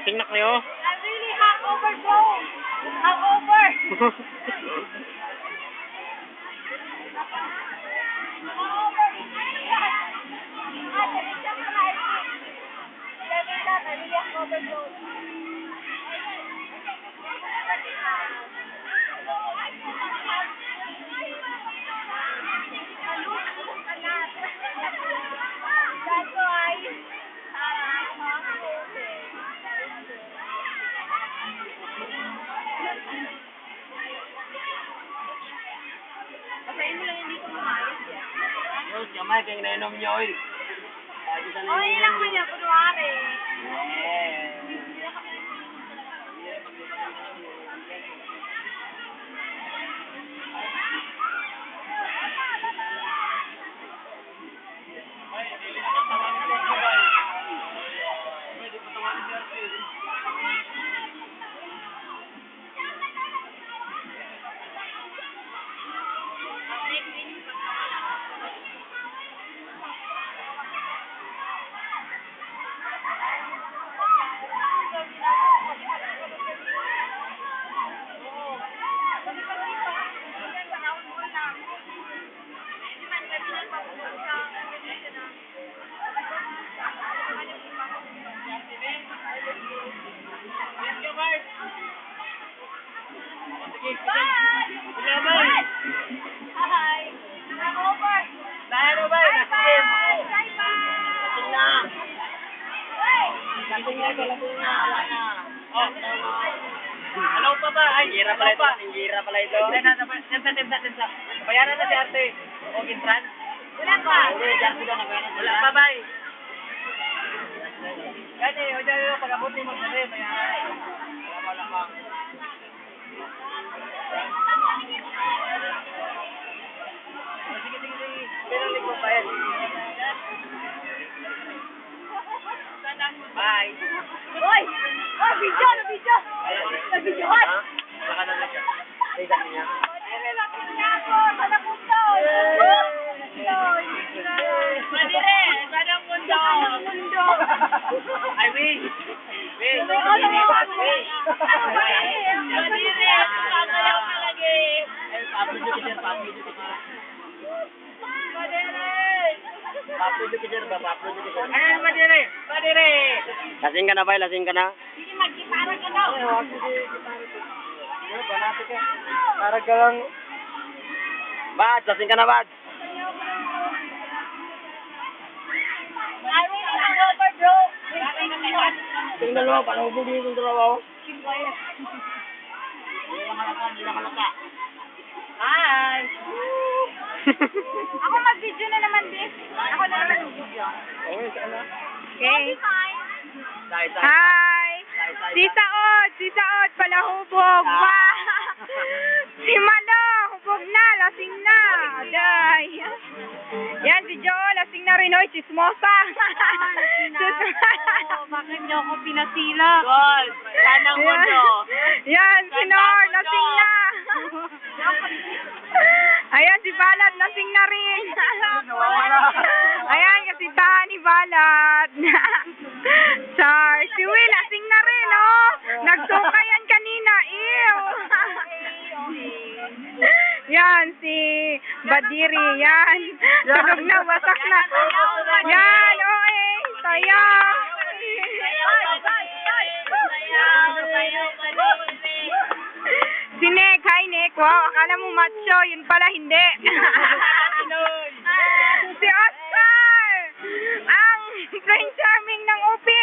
Lasing na kayo. I'm really hangover, bro. Hangover. Basahin mo lang yung dito kumayos yan. Yun, kamay, kaya nainom nyo, oy. Oh, yun lang mo niya, kunwari. Hello pa ba? Ay, gira pala ito. Gira pala ito. Tensa. Bayaran na si Arte. O, Gintran? Wala pa. Wala pa ba? Gani, o dyan yung pag-abot ni Magdali. Bayaran. Wala pa. Sige. Pero likod pa yan. Bye. Hoy! Oh, video! Nabidyohan! Saka na siya. Ay, sa kanya. Nilapit niya ako! Sana mundo! Madire! Sana mundo! Ay, wait! Madire! Pagalaw ka lagi! Ay, papudo ka dyan. Ay, Madire! Lasing ka na ba? Lasing ka na? Sige, mag-gitara ka daw! Parang ka lang. Bad, lasing ka na, Bad. I really hangover, bro! Tingnan dalawa, paano hubugin yung dalawa? Hindi na halata. Hi! Ako mag-video na naman, Bis. Ako na naman mag-video. Okay. Hi! Sisa Od, palahubog. Wow! Si Malo, hubog na, lasing na. Day. Yan, si Jo, lasing na rin. Oy, chismosa. Bakit niyo ako pinasila? Gold! Sanang mundo! Yan, si Nor, lasing na. Ayan, si Balat, lasing na rin. Ayan, kasi Tani Balat. Char, si Will, lasing na rin, oh. Nagsuka yan kanina, ew. Yan, si Badiri, yan. Tulog na, wasak na. Yan, oh, saya. Si Nick, hi Nick. Wow, akala mo macho, yun pala hindi. Si Oscar, ang Prince Charming ng Upi.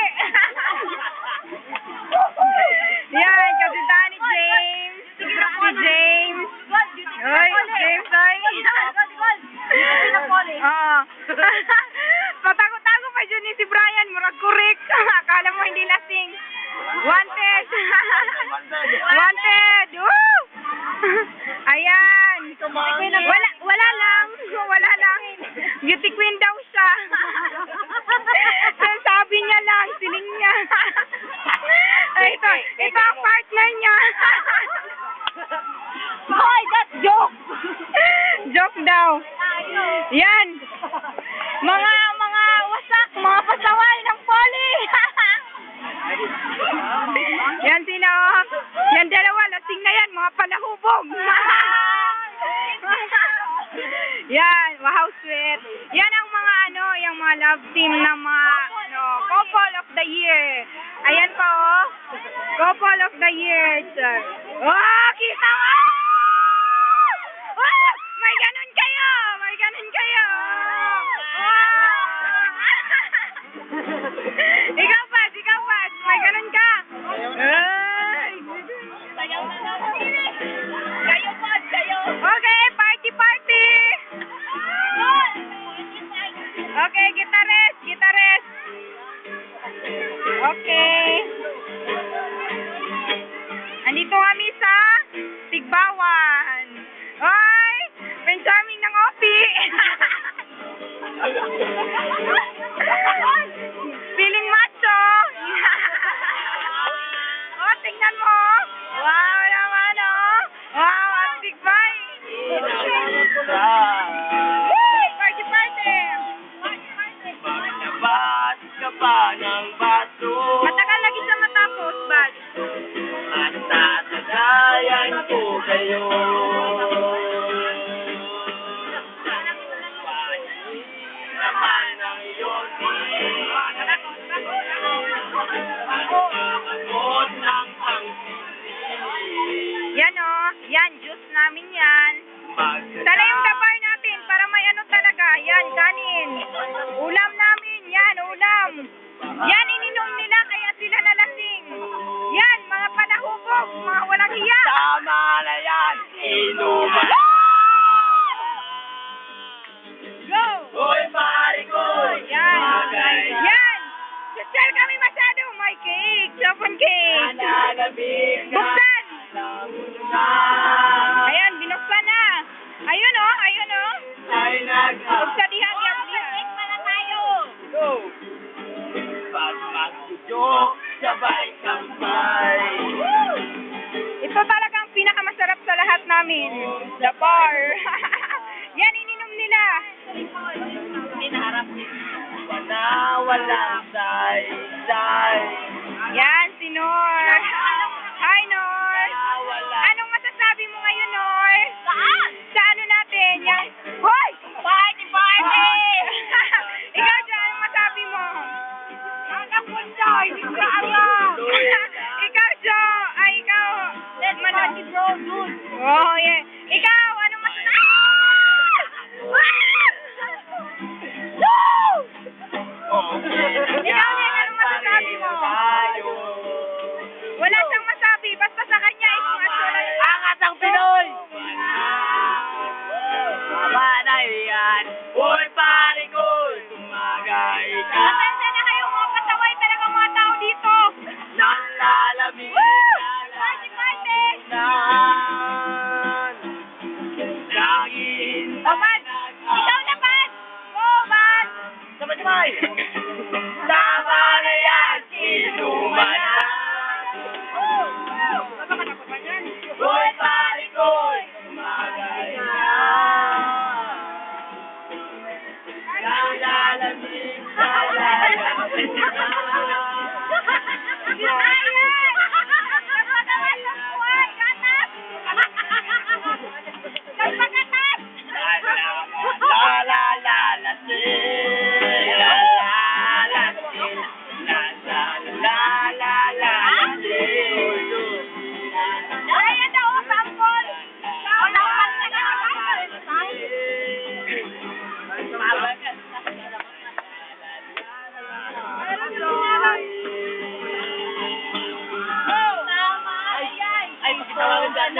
Yan, kasi Danny James. Si James. Oy, James, oy. Patago-tago pa dyan ni si Brian, murag kurik. Akala mo hindi lasing. Wanted. Wanted. Woo! Ayan. Wala lang. Beauty queen daw siya. Sabi niya lang, siling niya. Ito ang partner niya. Hoy, that's joke! Joke daw. Yan. Mga wasak, mga pasaway ng poli. palahubog. Yan, wow, sweet. Yan ang mga yung mga love team na mga couple of the year. Ayan pa oh. Couple of the year. Oh, kita mo! Oh, may ganun kayo. May ganun kayo. Ikaw pa. May ganun ka. Ay. Kayo po, kayo. Okay, party. Okay, gitares. Okay. Andito kami sa Tigbawan. Hoy! Benjamin ng Opi. Feeling macho. Oh, tingnan mo. Wow naman, oh. Wow, at Tigbay. Party. Maglabas ka pa ng baso Matagal lagi siya matapos, bad. at tatagayan ko kayo. Naman ang iyong pagkakot ng pangsinig. Yan, oh. Yan, juice namin yan. Tala yung dabar natin para may ano talaga. Yan, kanin. Ulam namin. Yan, ulam. Yan, ininom nila kaya sila nalasing. Yan, mga palahubog. Mga walang hiya. Tama na yan, inuman. Go! Hoy, pare ko! Yan. Bagay na Yan. Social kami masyado. May cake. Chopon cake. nalalabig na Buksan. lamunan. Ayan, binuksan na. Ayun, oh. Ay Buksan diha, diha. Para tayo. Go! Pag magtudyo, sabay kampay. Ito talagang pinakamasarap sa lahat namin. The bar. Yan, ininom nila. Hinaharap walang say. Yan, si Nor. Hi, Nor. Anong masasabi mo ngayon, Nor? Saan? Sa ano natin? Yan. Hoy! Party! Ikaw dyan, anong masabi mo? Nakapunta, hindi ko alam. Ikaw, Jo. Ay, ikaw. Party bro, dude. Oh, yeah. Ikaw, anong masasabi? Ikaw din, anong masasabi mo? Wala siyang masabi. Basta sa kanya is masasabi. Angat ang Pinoy! Tama na yan. Hoy, pare ko! Tumagay ka Pasensya na kayo mga pasaway talagang mga tao dito. ng lalamig. Woo! Party! Laging O, Bad. Ikaw na, Bad. Go, Bad. Sabay! Tama na yan! Inuman na! Hoy, pare ko! Tumagay ka ng lalamig. Ay, pakitawagan dyan,